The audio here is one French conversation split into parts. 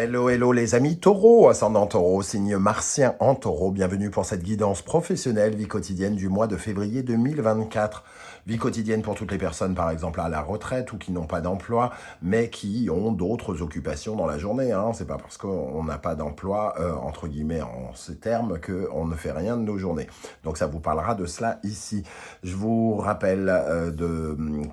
Hello, hello les amis taureaux, ascendant taureau, signe martien en taureau. Bienvenue pour cette guidance professionnelle, vie quotidienne du mois de février 2024. Vie quotidienne pour toutes les personnes, par exemple, à la retraite ou qui n'ont pas d'emploi, mais qui ont d'autres occupations dans la journée. C'est pas parce qu'on n'a pas d'emploi, entre guillemets, en ces termes, qu'on ne fait rien de nos journées. Donc ça vous parlera de cela ici. Je vous rappelle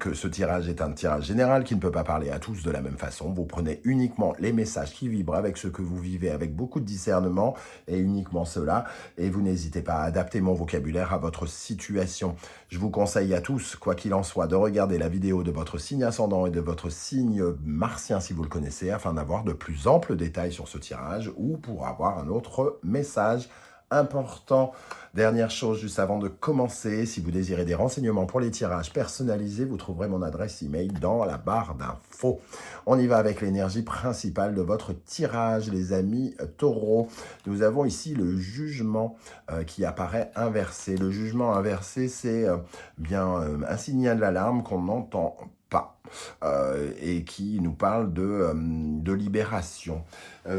que ce tirage est un tirage général qui ne peut pas parler à tous de la même façon. Vous prenez uniquement les messages qui vibrent avec ce que vous vivez avec beaucoup de discernement et uniquement cela. Et vous n'hésitez pas à adapter mon vocabulaire à votre situation. Je vous conseille à tous, quoi qu'il en soit, de regarder la vidéo de votre signe ascendant et de votre signe martien si vous le connaissez, afin d'avoir de plus amples détails sur ce tirage ou pour avoir un autre message important. Dernière chose, juste avant de commencer, si vous désirez des renseignements pour les tirages personnalisés, vous trouverez mon adresse email dans la barre d'infos. On y va avec l'énergie principale de votre tirage, les amis taureaux. Nous avons ici le jugement qui apparaît inversé. Le jugement inversé, c'est un signal d'alarme qu'on n'entend pas et qui nous parle de libération.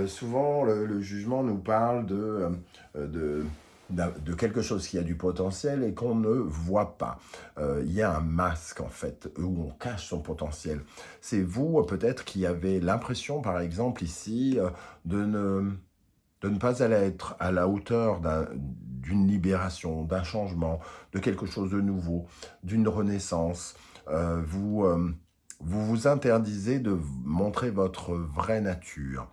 Souvent, le jugement nous parle de quelque chose qui a du potentiel et qu'on ne voit pas. Il y a un masque, en fait, où on cache son potentiel. C'est vous, peut-être, qui avez l'impression, par exemple, ici, de ne pas aller être à la hauteur d'une libération, d'un changement, de quelque chose de nouveau, d'une renaissance. Vous vous interdisez de montrer votre vraie nature.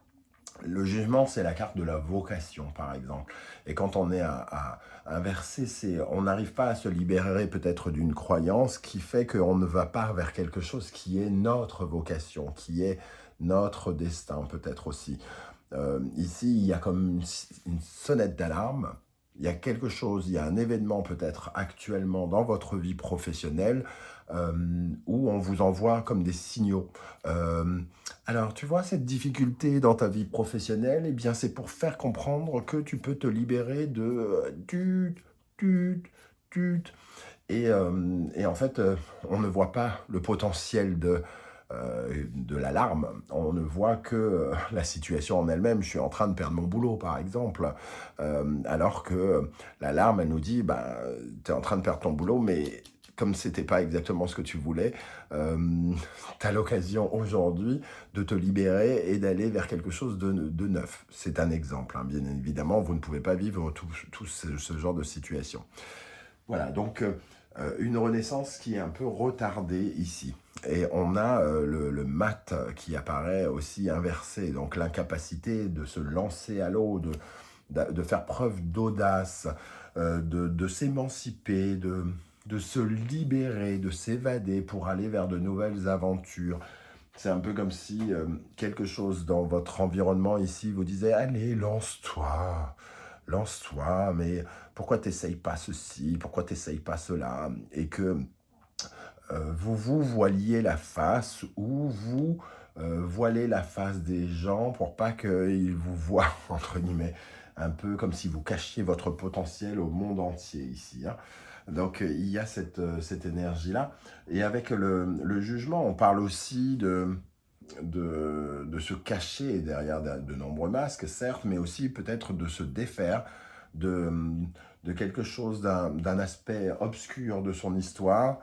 Le jugement, c'est la carte de la vocation, par exemple. Et quand on est à inverser, on n'arrive pas à se libérer peut-être d'une croyance qui fait qu'on ne va pas vers quelque chose qui est notre vocation, qui est notre destin peut-être aussi. Ici, il y a comme une sonnette d'alarme. Il y a quelque chose, il y a un événement peut-être actuellement dans votre vie professionnelle où on vous envoie comme des signaux. Alors, tu vois, cette difficulté dans ta vie professionnelle, eh bien, c'est pour faire comprendre que tu peux te libérer de tut, tut. Et en fait, on ne voit pas le potentiel de l'alarme. On ne voit que la situation en elle-même. Je suis en train de perdre mon boulot, par exemple. Alors que l'alarme, elle nous dit, tu es en train de perdre ton boulot, mais comme c'était pas exactement ce que tu voulais, tu as l'occasion aujourd'hui de te libérer et d'aller vers quelque chose de neuf. C'est un exemple, bien évidemment, vous ne pouvez pas vivre tout ce genre de situation. Voilà, donc une renaissance qui est un peu retardée ici. Et on a le mat qui apparaît aussi inversé, donc l'incapacité de se lancer à l'eau, de faire preuve d'audace, de s'émanciper, de se libérer, de s'évader pour aller vers de nouvelles aventures. C'est un peu comme si quelque chose dans votre environnement ici vous disait « Allez, lance-toi, mais pourquoi t'essayes pas ceci, pourquoi t'essayes pas cela ?» Et que vous voiliez la face ou vous voilez la face des gens pour pas qu'ils vous voient, entre guillemets, un peu comme si vous cachiez votre potentiel au monde entier ici. Donc, il y a cette énergie-là. Et avec le jugement, on parle aussi de se cacher derrière de nombreux masques, certes, mais aussi peut-être de se défaire de quelque chose, d'un aspect obscur de son histoire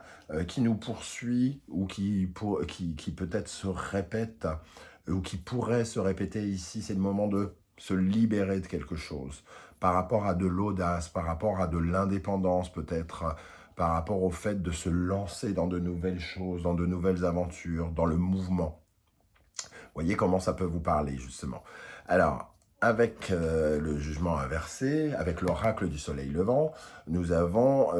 qui nous poursuit ou qui peut-être se répète ou qui pourrait se répéter ici. C'est le moment de se libérer de quelque chose par rapport à de l'audace, par rapport à de l'indépendance peut-être, par rapport au fait de se lancer dans de nouvelles choses, dans de nouvelles aventures, dans le mouvement. Voyez comment ça peut vous parler, justement. Alors, avec le jugement inversé, avec l'oracle du soleil levant, nous avons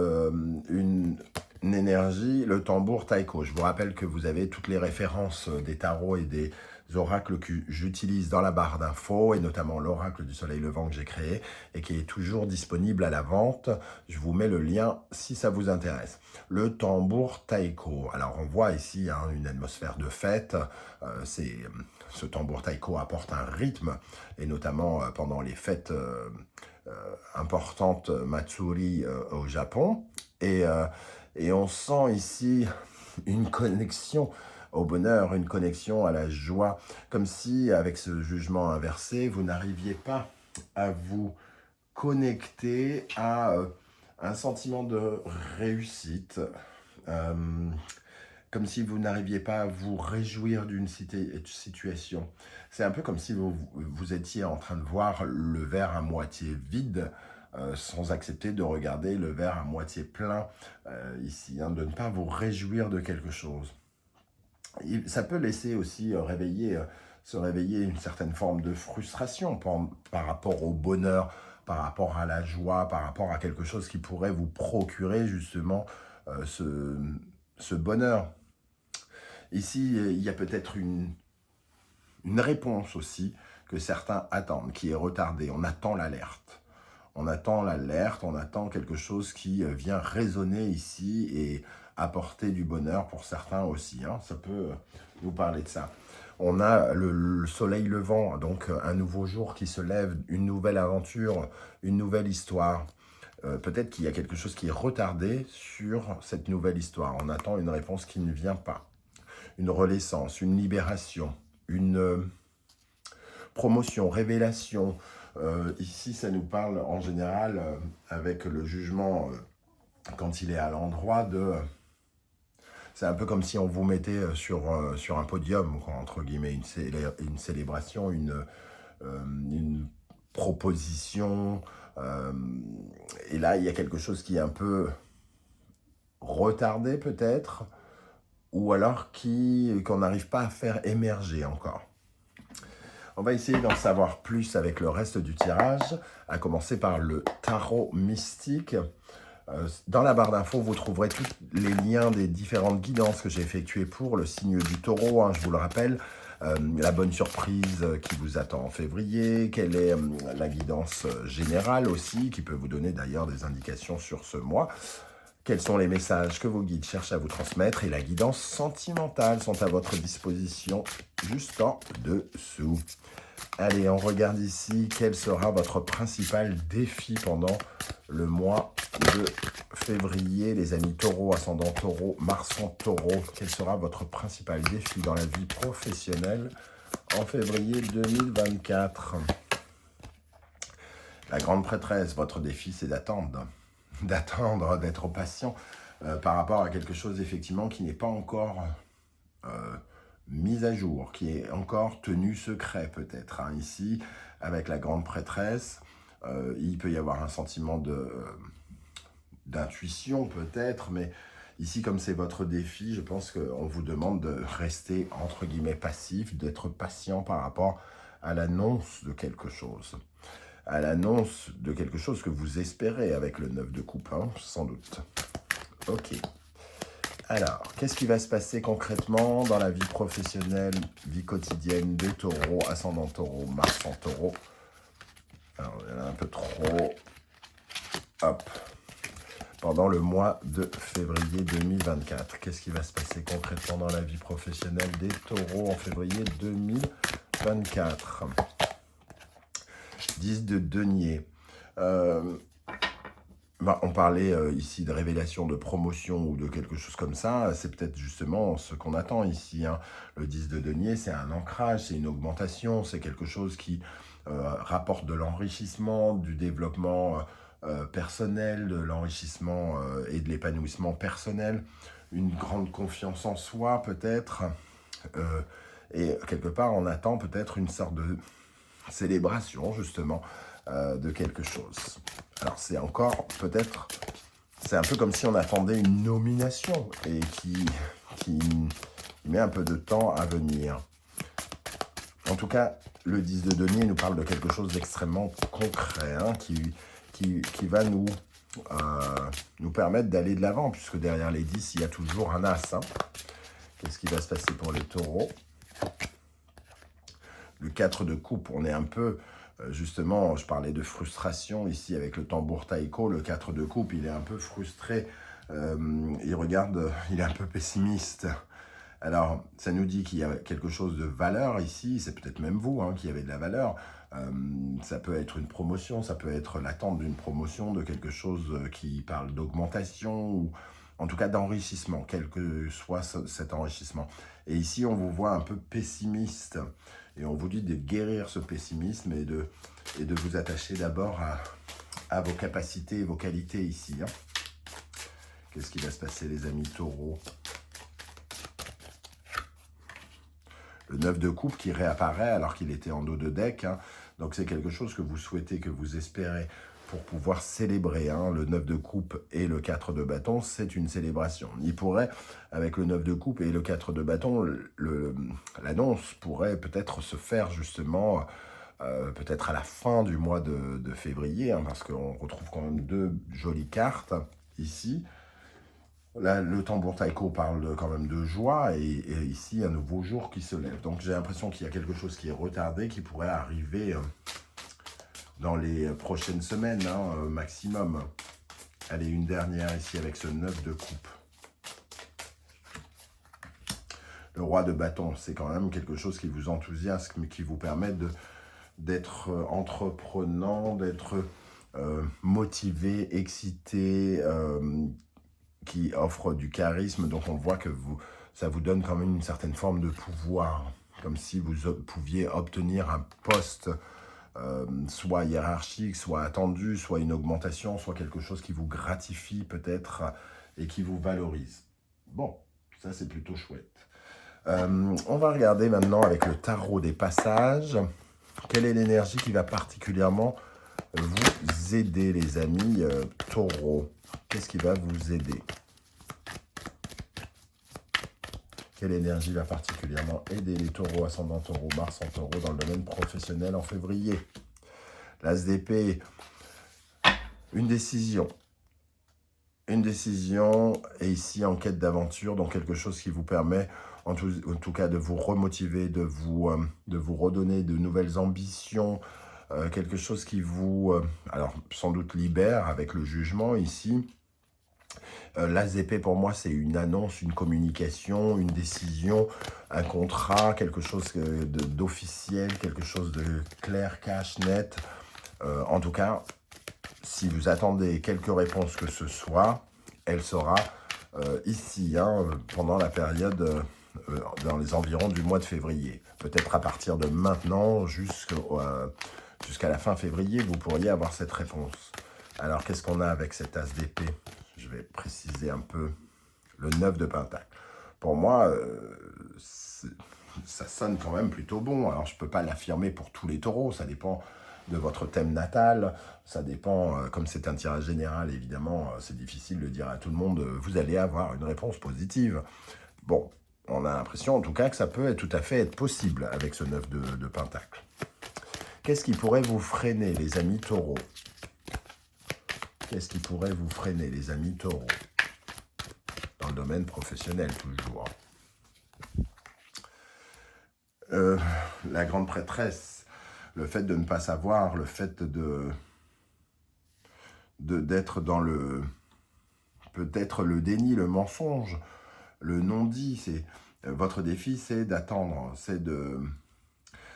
une énergie, le tambour taiko. Je vous rappelle que vous avez toutes les références des tarots et des oracles que j'utilise dans la barre d'infos, et notamment l'oracle du soleil levant que j'ai créé et qui est toujours disponible à la vente. Je vous mets le lien si ça vous intéresse. Le tambour taiko. Alors on voit ici une atmosphère de fête. Ce tambour taiko apporte un rythme, et notamment pendant les fêtes importantes Matsuri au Japon. Et on sent ici une connexion au bonheur, une connexion à la joie, comme si avec ce jugement inversé, vous n'arriviez pas à vous connecter à un sentiment de réussite, euh, comme si vous n'arriviez pas à vous réjouir d'une situation. C'est un peu comme si vous étiez en train de voir le verre à moitié vide, sans accepter de regarder le verre à moitié plein ici, hein, de ne pas vous réjouir de quelque chose. Ça peut laisser aussi se réveiller une certaine forme de frustration par rapport au bonheur, par rapport à la joie, par rapport à quelque chose qui pourrait vous procurer justement ce bonheur. Ici, il y a peut-être une réponse aussi que certains attendent, qui est retardée. On attend l'alerte. On attend quelque chose qui vient résonner ici et apporter du bonheur pour certains aussi, hein. Ça peut nous parler de ça. On a le soleil levant, donc un nouveau jour qui se lève, une nouvelle aventure, une nouvelle histoire. Peut-être qu'il y a quelque chose qui est retardé sur cette nouvelle histoire. On attend une réponse qui ne vient pas. Une renaissance, une libération, une promotion, révélation. Ici, ça nous parle en général, avec le jugement, quand il est à l'endroit de... c'est un peu comme si on vous mettait sur un podium, quoi, entre guillemets, une célébration, une proposition. Et là, il y a quelque chose qui est un peu retardé peut-être, ou alors qu'on n'arrive pas à faire émerger encore. On va essayer d'en savoir plus avec le reste du tirage, à commencer par le tarot mystique. Dans la barre d'infos, vous trouverez tous les liens des différentes guidances que j'ai effectuées pour le signe du taureau, hein, je vous le rappelle. La bonne surprise qui vous attend en février, quelle est la guidance générale aussi, qui peut vous donner d'ailleurs des indications sur ce mois. Quels sont les messages que vos guides cherchent à vous transmettre et la guidance sentimentale sont à votre disposition juste en dessous. Allez, on regarde ici quel sera votre principal défi pendant le mois de février. Les amis taureau, ascendant taureau, Mars en taureau. Quel sera votre principal défi dans la vie professionnelle en février 2024? La grande prêtresse, votre défi c'est d'attendre, d'être patient par rapport à quelque chose effectivement qui n'est pas encore mise à jour, qui est encore tenu secret peut-être, hein. Ici, avec la grande prêtresse, il peut y avoir un sentiment d'intuition peut-être, mais ici, comme c'est votre défi, je pense qu'on vous demande de rester, entre guillemets, passif, d'être patient par rapport à l'annonce de quelque chose. À l'annonce de quelque chose que vous espérez avec le 9 de coupe, hein, sans doute. Ok. Alors, qu'est-ce qui va se passer concrètement dans la vie professionnelle, vie quotidienne des taureaux, ascendant taureau, Mars en taureau? Alors, il y en a un peu trop. Hop. Pendant le mois de février 2024, qu'est-ce qui va se passer concrètement dans la vie professionnelle des taureaux en février 2024? 10 de denier. On parlait ici de révélation, de promotion ou de quelque chose comme ça. C'est peut-être justement ce qu'on attend ici, hein. Le 10 de denier, c'est un ancrage, c'est une augmentation, c'est quelque chose qui rapporte de l'enrichissement, du développement personnel, de l'enrichissement et de l'épanouissement personnel, une grande confiance en soi peut-être. Et quelque part, on attend peut-être une sorte de célébration justement de quelque chose. Alors c'est encore peut-être, c'est un peu comme si on attendait une nomination et qui met un peu de temps à venir. En tout cas, le 10 de denier nous parle de quelque chose d'extrêmement concret, hein, qui va nous permettre d'aller de l'avant, puisque derrière les 10, il y a toujours un as, hein. Qu'est-ce qui va se passer pour les taureaux? Le 4 de coupe, on est un peu... Justement, je parlais de frustration ici avec le tambour taïko. Le 4 de coupe, il est un peu frustré. Il regarde, il est un peu pessimiste. Alors, ça nous dit qu'il y a quelque chose de valeur ici. C'est peut-être même vous, hein, qui avez de la valeur. Ça peut être une promotion, ça peut être l'attente d'une promotion, de quelque chose qui parle d'augmentation en tout cas d'enrichissement, quel que soit cet enrichissement. Et ici, on vous voit un peu pessimiste. Et on vous dit de guérir ce pessimisme et de vous attacher d'abord à vos capacités et vos qualités ici. Hein. Qu'est-ce qui va se passer, les amis taureaux? Le 9 de coupe qui réapparaît alors qu'il était en dos de deck. Hein. Donc c'est quelque chose que vous souhaitez, que vous espérez pour pouvoir célébrer. Hein. Le 9 de coupe et le 4 de bâton, c'est une célébration. Il pourrait, avec le 9 de coupe et le 4 de bâton, l'annonce pourrait peut-être se faire justement, peut-être à la fin du mois de février, hein, parce qu'on retrouve quand même deux jolies cartes ici. Là, le tambour taiko parle quand même de joie et ici, un nouveau jour qui se lève. Donc, j'ai l'impression qu'il y a quelque chose qui est retardé, qui pourrait arriver dans les prochaines semaines, hein, maximum. Allez, une dernière ici avec ce 9 de coupe. Le roi de bâton, c'est quand même quelque chose qui vous enthousiasme, qui vous permet d'être entreprenant, d'être motivé, excité, qui offre du charisme, donc on voit que ça vous donne quand même une certaine forme de pouvoir, comme si vous pouviez obtenir un poste soit hiérarchique, soit attendu, soit une augmentation, soit quelque chose qui vous gratifie peut-être et qui vous valorise. Bon, ça c'est plutôt chouette. On va regarder maintenant avec le tarot des passages, quelle est l'énergie qui va particulièrement vous aider, les amis taureaux. Qu'est-ce qui va vous aider? Quelle énergie va particulièrement aider les taureaux, ascendant taureau, Mars en taureau dans le domaine professionnel en février? L'as d'épée, une décision. Une décision, et ici en quête d'aventure, donc quelque chose qui vous permet en tout cas de vous remotiver, de vous redonner de nouvelles ambitions, quelque chose qui vous, alors sans doute libère avec le jugement ici. L'as d'épée pour moi c'est une annonce, une communication, une décision, un contrat, quelque chose d'officiel, quelque chose de clair, cash, net. En tout cas, si vous attendez quelques réponses que ce soit, elle sera ici, hein, pendant la période, dans les environs du mois de février. Peut-être à partir de maintenant jusqu'à la fin février, vous pourriez avoir cette réponse. Alors, qu'est-ce qu'on a avec cet as d'épée? Je vais préciser un peu le 9 de pentacle. Pour moi, ça sonne quand même plutôt bon. Alors, je ne peux pas l'affirmer pour tous les taureaux, ça dépend de votre thème natal, ça dépend, comme c'est un tirage général, évidemment, c'est difficile de dire à tout le monde, vous allez avoir une réponse positive. Bon, on a l'impression en tout cas que ça peut tout à fait être possible avec ce 9 de pentacle. Qu'est-ce qui pourrait vous freiner, les amis taureaux? Qu'est-ce qui pourrait vous freiner, les amis taureaux? Dans le domaine professionnel, toujours. La grande prêtresse, le fait de ne pas savoir, le fait d'être dans peut-être le déni, le mensonge, le non-dit. Votre défi, c'est d'attendre,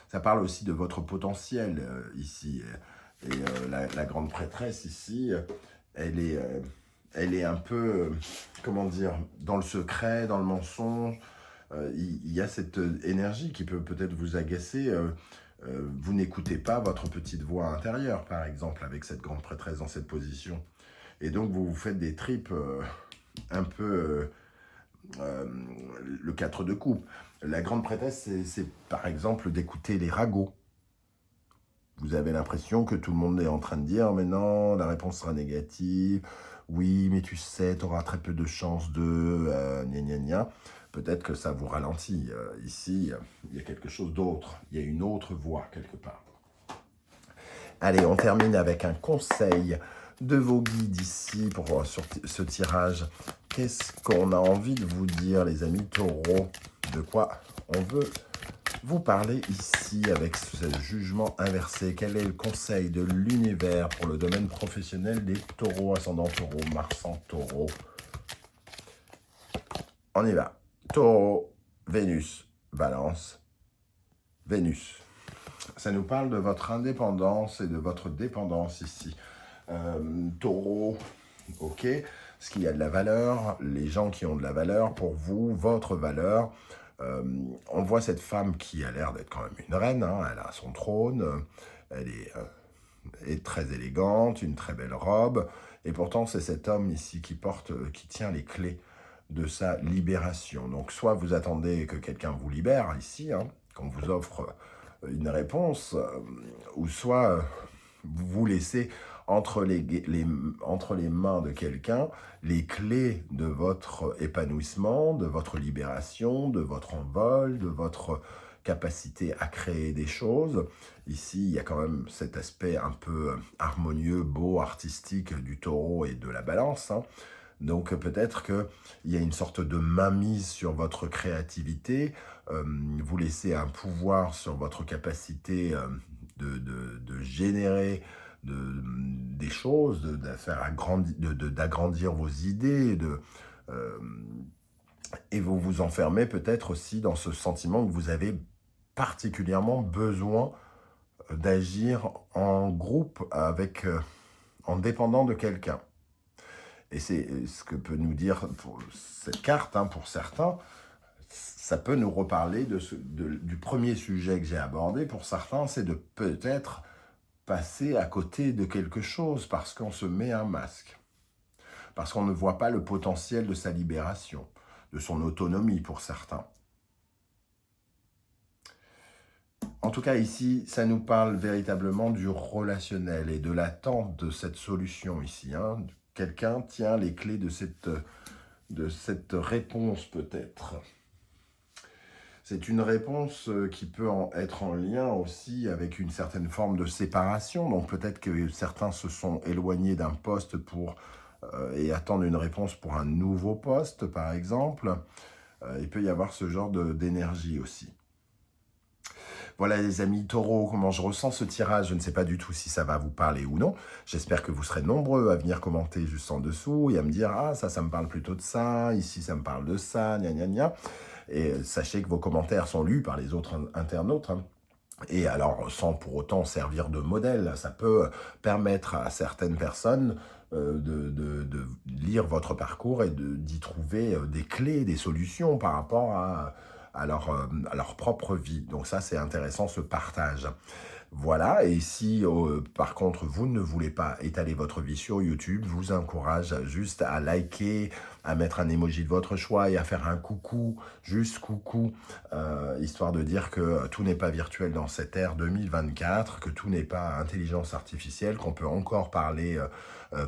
ça parle aussi de votre potentiel ici. Et la grande prêtresse ici, elle est un peu, comment dire, dans le secret, dans le mensonge. Il y a cette énergie qui peut peut-être vous agacer. Vous n'écoutez pas votre petite voix intérieure, par exemple, avec cette grande prêtresse dans cette position. Et donc, vous vous faites des tripes un peu... le 4 de coupe. La grande prêtresse, c'est par exemple d'écouter les ragots. Vous avez l'impression que tout le monde est en train de dire « Mais non, la réponse sera négative. Oui, mais tu sais, tu auras très peu de chances de... gna gna gna ». Peut-être que ça vous ralentit. Ici, il y a quelque chose d'autre. Il y a une autre voie quelque part. Allez, on termine avec un conseil de vos guides ici pour ce tirage. Qu'est-ce qu'on a envie de vous dire, les amis taureaux? De quoi on veut vous parler ici avec ce jugement inversé? Quel est le conseil de l'univers pour le domaine professionnel des taureaux, ascendant taureau, Mars en taureau? On y va. Taureau, Vénus, Balance, Vénus. Ça nous parle de votre indépendance et de votre dépendance ici. Taureau, ok, ce qui a de la valeur, les gens qui ont de la valeur pour vous, votre valeur. On voit cette femme qui a l'air d'être quand même une reine, hein, elle a son trône, elle est très élégante, une très belle robe, et pourtant c'est cet homme ici qui tient les clés de sa libération. Donc soit vous attendez que quelqu'un vous libère ici, hein, qu'on vous offre une réponse, ou soit vous vous laissez entre les mains de quelqu'un les clés de votre épanouissement, de votre libération, de votre envol, de votre capacité à créer des choses. Ici, il y a quand même cet aspect un peu harmonieux, beau, artistique du taureau et de la balance, hein. Donc peut-être qu'il y a une sorte de mainmise sur votre créativité, vous laissez un pouvoir sur votre capacité de générer des choses, d'agrandir vos idées, euh, et vous vous enfermez peut-être aussi dans ce sentiment que vous avez particulièrement besoin d'agir en groupe, en dépendant de quelqu'un. Et c'est ce que peut nous dire pour cette carte, hein, pour certains, ça peut nous reparler du premier sujet que j'ai abordé. Pour certains, c'est de peut-être passer à côté de quelque chose parce qu'on se met un masque, parce qu'on ne voit pas le potentiel de sa libération, de son autonomie pour certains. En tout cas, ici, ça nous parle véritablement du relationnel et de l'attente de cette solution ici, hein. Quelqu'un tient les clés de cette réponse peut-être. C'est une réponse qui peut être en lien aussi avec une certaine forme de séparation. Donc peut-être que certains se sont éloignés d'un poste et attendent une réponse pour un nouveau poste, par exemple. Il peut y avoir ce genre d'énergie aussi. Voilà les amis taureaux, comment je ressens ce tirage. Je ne sais pas du tout si ça va vous parler ou non. J'espère que vous serez nombreux à venir commenter juste en dessous et à me dire « Ah, ça me parle plutôt de ça. Ici, ça me parle de ça. Gna, gna, gna. » Et sachez que vos commentaires sont lus par les autres internautes, hein. Et alors, sans pour autant servir de modèle, ça peut permettre à certaines personnes de lire votre parcours et d'y trouver des clés, des solutions par rapport à leur propre vie. Donc ça, c'est intéressant, ce partage. Voilà, et si par contre vous ne voulez pas étaler votre vie sur YouTube, je vous encourage juste à liker, à mettre un emoji de votre choix et à faire un coucou, juste coucou, histoire de dire que tout n'est pas virtuel dans cette ère 2024, que tout n'est pas intelligence artificielle, qu'on peut encore parler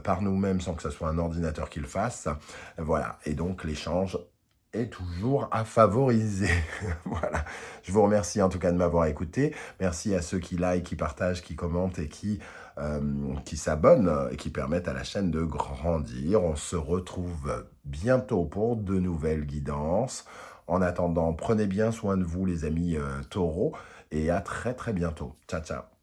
par nous-mêmes sans que ce soit un ordinateur qui le fasse. Voilà, et donc l'échange est toujours à favoriser. Voilà. Je vous remercie en tout cas de m'avoir écouté. Merci à ceux qui like, qui partagent, qui commentent et qui s'abonnent et qui permettent à la chaîne de grandir. On se retrouve bientôt pour de nouvelles guidances. En attendant, prenez bien soin de vous les amis taureaux et à très très bientôt. Ciao, ciao.